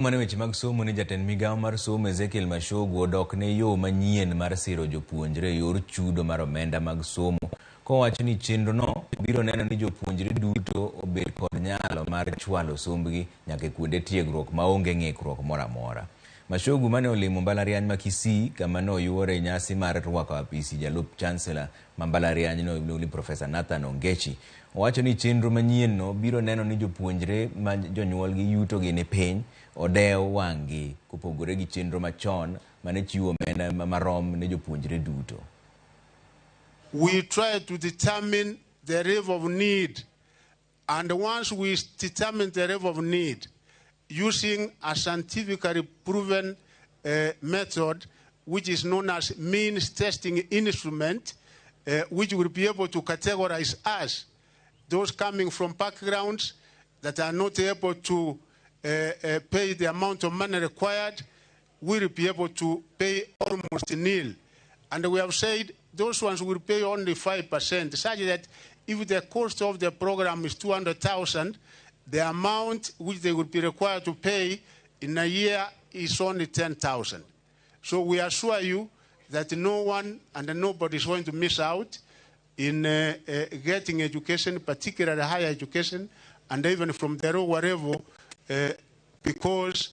Mane weche mag somo ni jatend migao mar somo Ezekiel Machogu odok ne yo manyien mar siro jopuonjre yor chudo mar omenda mag somo. Kowacho ni chenro no biro neno ni jopuonjre duto obed kod nyalo mar chwalo sombgi nyaka kuonde tiegruok maonge ng'ikruok moro amora. Machogu mane olimo mbalariany ma Kisii kama ne oyuore nyasi mar rwako apisi jalup chancellor ma mbalariany no iluongo ni Profesa Nathan Ongechi owacho ni chenro manyien no biro neno ni jopuonjre ma jonyuol gi yuto gi ni piny odewo wang'gi kopogore gi chenro machon mane chiwo omenda marom ne jopuonjre duto. We try to determine the level of need, and once we determine the level of need using a scientifically proven method which is known as means testing instrument, which will be able to categorize us, those coming from backgrounds that are not able to pay the amount of money required, will be able to pay almost nil. And we have said those ones will pay only 5%, such that if the cost of the program is 200,000, the amount which they would be required to pay in a year is only 10,000. So we assure you that no one and nobody is going to miss out in getting education, particularly higher education, and even from the lower level, because